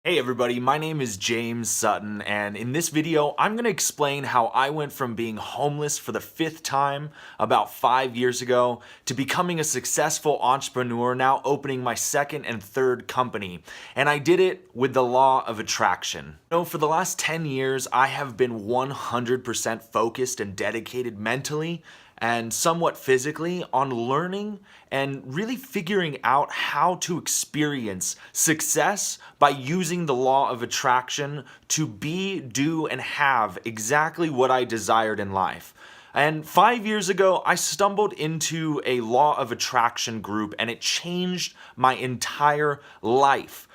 Hey everybody, my name is James Sutton, and in this video I'm going to explain how I went from being homeless for the 5th time about 5 years ago to becoming a successful entrepreneur, now opening my 2nd and 3rd company. And I did it with the law of attraction. For the last 10 years I have been 100% focused and dedicated mentally and somewhat physically on learning and really figuring out how to experience success by using the law of attraction to be, do, and have exactly what I desired in life. And 5 years ago, I stumbled into a law of attraction group and it changed my entire life.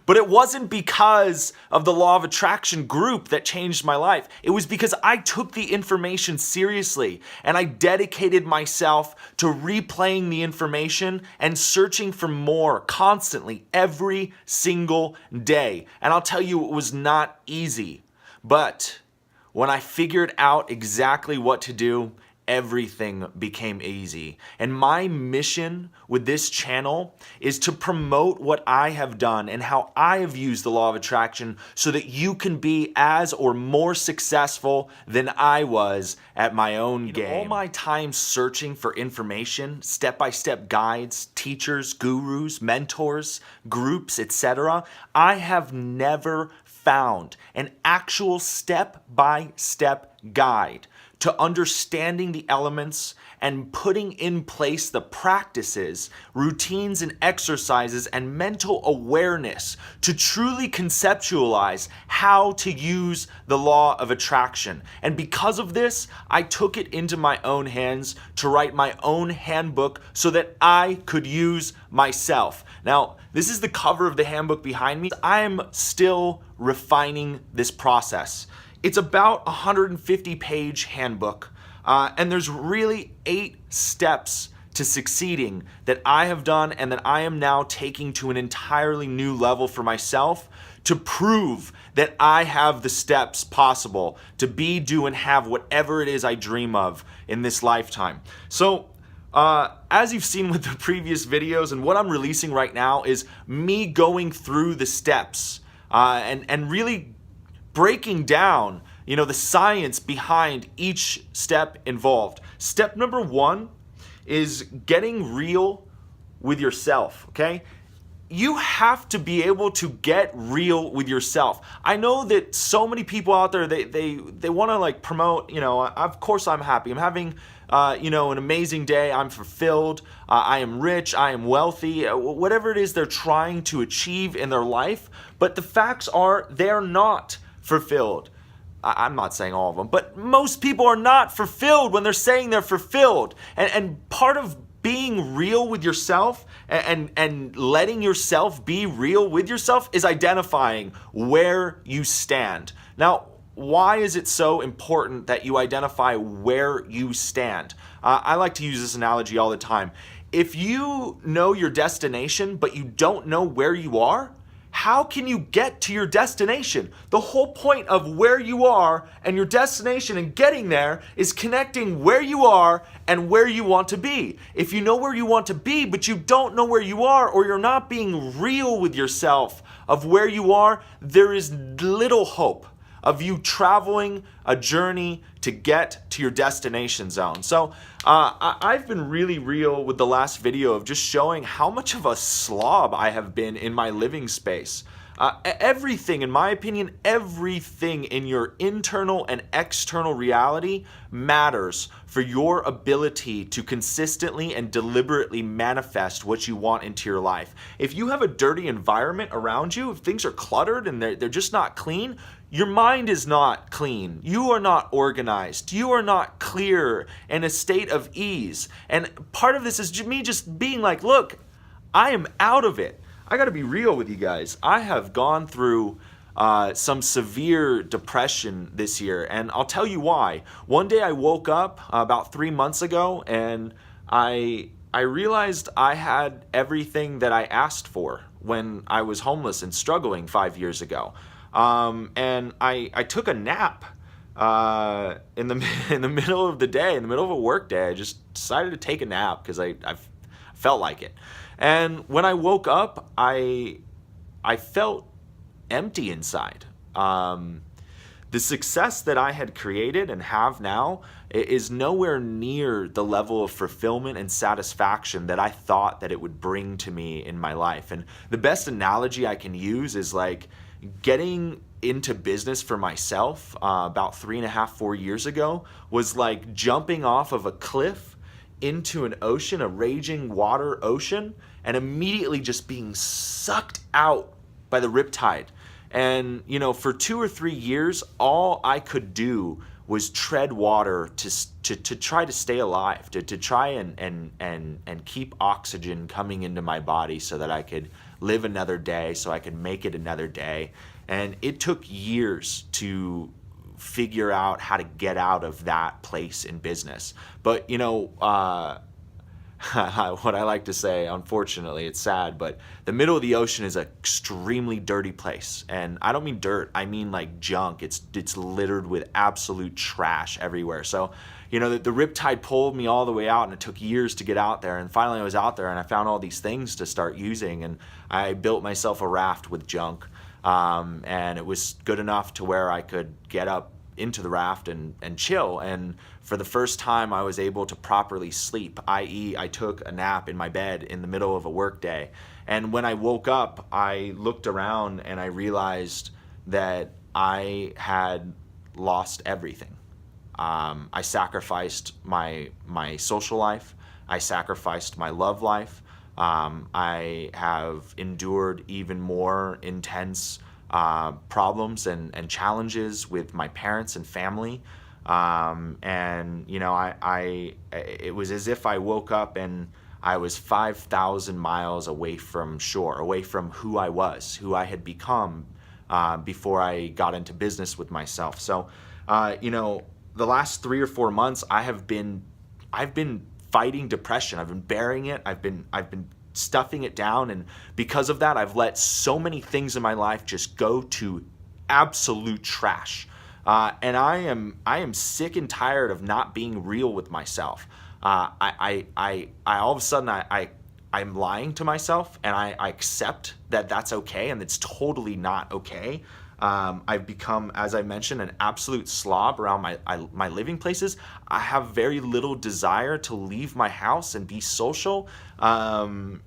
But it wasn't because of the law of attraction group that changed my life. It was because I took the information seriously and I dedicated myself to replaying the information and searching for more constantly every single day. And I'll tell you, it was not easy. But when I figured out exactly what to do, everything became easy. And my mission with this channel is to promote what I have done and how I have used the law of attraction so that you can be as or more successful than I was at my own game. All my time searching for information, step-by-step guides, teachers, gurus, mentors, groups, etc., I have never found an actual step-by-step guide to understanding the elements and putting in place the practices, routines, and exercises and mental awareness to truly conceptualize how to use the law of attraction. And because of this, I took it into my own hands to write my own handbook so that I could use myself. Now, this is the cover of the handbook behind me. I am still refining this process. It's about a 150-page handbook, and there's really 8 steps to succeeding that I have done and that I am now taking to an entirely new level for myself to prove that I have the steps possible to be, do, and have whatever it is I dream of in this lifetime. So, as you've seen with the previous videos, and what I'm releasing right now is me going through the steps and really breaking down, the science behind each step involved. Step number 1 is getting real with yourself, okay? You have to be able to get real with yourself. I know that so many people out there, they want to promote, of course I'm happy. I'm having, an amazing day. I'm fulfilled. I am rich. I am wealthy. Whatever it is they're trying to achieve in their life. But the facts are they're not fulfilled. I'm not saying all of them, but most people are not fulfilled when they're saying they're fulfilled. And part of being real with yourself and letting yourself be real with yourself is identifying where you stand. Now, why is it so important that you identify where you stand? I like to use this analogy all the time. If you know your destination, but you don't know where you are, how can you get to your destination? The whole point of where you are and your destination and getting there is connecting where you are and where you want to be. If you know where you want to be, but you don't know where you are, or you're not being real with yourself of where you are, there is little hope of you traveling a journey to get to your destination zone. So I've been really real with the last video of just showing how much of a slob I have been in my living space. Everything, in my opinion, everything in your internal and external reality matters for your ability to consistently and deliberately manifest what you want into your life. If you have a dirty environment around you, if things are cluttered and they're just not clean, your mind is not clean. You are not organized. You are not clear in a state of ease. And part of this is me just being like, look, I am out of it. I got to be real with you guys. I have gone through some severe depression this year, and I'll tell you why. One day I woke up about 3 months ago, and I realized I had everything that I asked for when I was homeless and struggling 5 years ago. And I took a nap in the middle of the day, in the middle of a work day. I just decided to take a nap because I felt like it. And when I woke up, I felt empty inside. The success that I had created and have now is nowhere near the level of fulfillment and satisfaction that I thought that it would bring to me in my life. And the best analogy I can use is like getting into business for myself about 3.5, 4 years ago was like jumping off of a cliff into an ocean, a raging water ocean, and immediately just being sucked out by the riptide. And, you know, for 2 or 3 years, all I could do was tread water to try to stay alive, to try and keep oxygen coming into my body so that I could live another day, so I could make it another day. And it took years to figure out how to get out of that place in business. But, you know, what I like to say, unfortunately, it's sad, but the middle of the ocean is an extremely dirty place. And I don't mean dirt, I mean like junk. It's littered with absolute trash everywhere. So, you know, the riptide pulled me all the way out, and it took years to get out there. And finally I was out there and I found all these things to start using, and I built myself a raft with junk. And it was good enough to where I could get up into the raft and chill. And for the first time I was able to properly sleep, i.e. I took a nap in my bed in the middle of a work day. And when I woke up, I looked around and I realized that I had lost everything. I sacrificed my social life. I sacrificed my love life. I have endured even more intense problems and challenges with my parents and family. And, you know, it was as if I woke up and I was 5,000 miles away from shore, away from who I was, who I had become before I got into business with myself. So, you know, the last 3 or 4 months, I've been fighting depression. I've been bearing it. I've been stuffing it down, and because of that, I've let so many things in my life just go to absolute trash. And I am sick and tired of not being real with myself. I all of a sudden I'm lying to myself, and I accept that that's okay, and it's totally not okay. I've become, as I mentioned, an absolute slob around my living places. I have very little desire to leave my house and be social. There's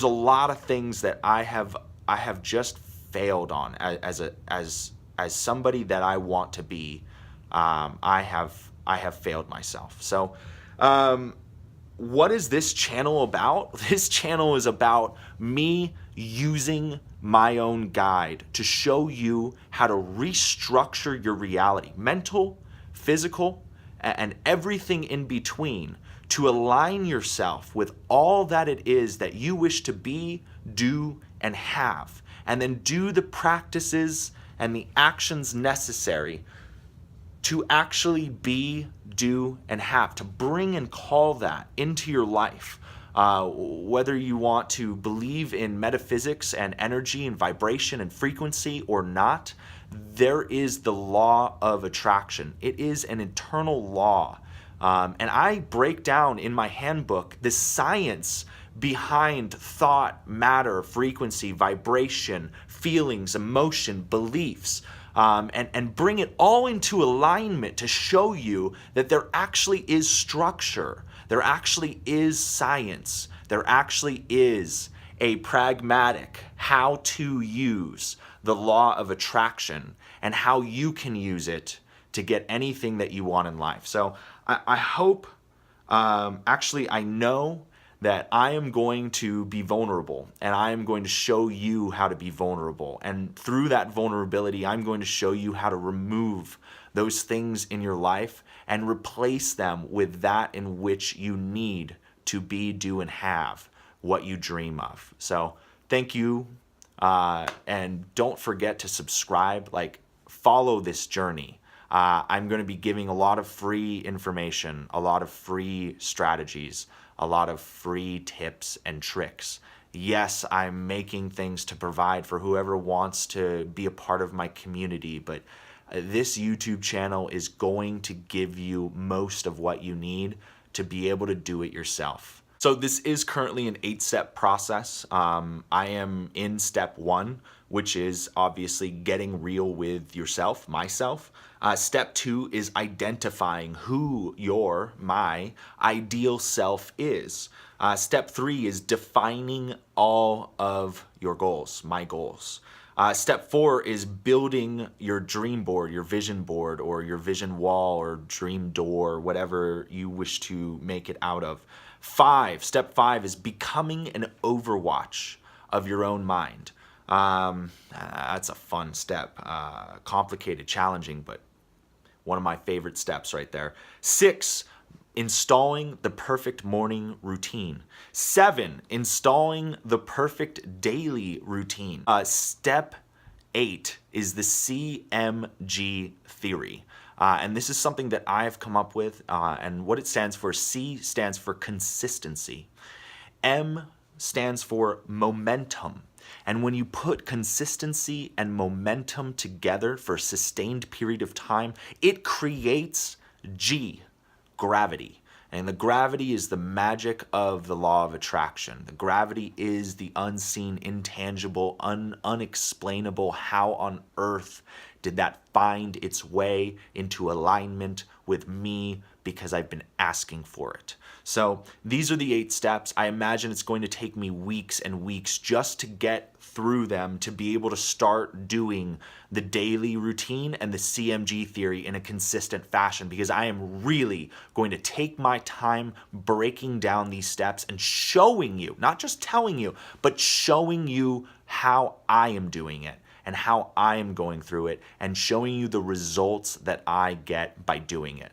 a lot of things that I have just failed on as somebody that I want to be. I have failed myself. So, what is this channel about? This channel is about me using my own guide to show you how to restructure your reality, mental, physical, and everything in between, to align yourself with all that it is that you wish to be, do, and have, and then do the practices and the actions necessary to actually be, do, and have, to bring and call that into your life. Whether you want to believe in metaphysics and energy and vibration and frequency or not, there is the law of attraction. It is an internal law. And I break down in my handbook the science behind thought, matter, frequency, vibration, feelings, emotion, beliefs, and bring it all into alignment to show you that there actually is structure. There actually is science. There actually is a pragmatic how to use the law of attraction and how you can use it to get anything that you want in life. So I hope, actually I know that I am going to be vulnerable, and I am going to show you how to be vulnerable. And through that vulnerability, I'm going to show you how to remove those things in your life and replace them with that in which you need to be, do, and have what you dream of. So thank you, and don't forget to subscribe, follow this journey. I'm going to be giving a lot of free information, a lot of free strategies, a lot of free tips and tricks. Yes, I'm making things to provide for whoever wants to be a part of my community, but this YouTube channel is going to give you most of what you need to be able to do it yourself. So So this is currently an 8-step process. I am in step 1, which is obviously getting real with yourself, myself. Step 2 is identifying who my ideal self is. Step 3 is defining all of your goals, my goals. Step 4 is building your dream board, your vision board, or your vision wall, or dream door, whatever you wish to make it out of. Step 5 is becoming an overwatch of your own mind. That's a fun step. Complicated, challenging, but one of my favorite steps right there. 6, installing the perfect morning routine. 7, installing the perfect daily routine. Step 8 is the CMG theory. And this is something that I've come up with, and what it stands for: C stands for consistency. M stands for momentum. And when you put consistency and momentum together for a sustained period of time, it creates G, gravity. And the gravity is the magic of the law of attraction. The gravity is the unseen, intangible, unexplainable. How on earth did that find its way into alignment with me? Because I've been asking for it. So these are the 8 steps. I imagine it's going to take me weeks and weeks just to get through them, to be able to start doing the daily routine and the CMG theory in a consistent fashion, because I am really going to take my time breaking down these steps and showing you, not just telling you, but showing you how I am doing it and how I am going through it, and showing you the results that I get by doing it.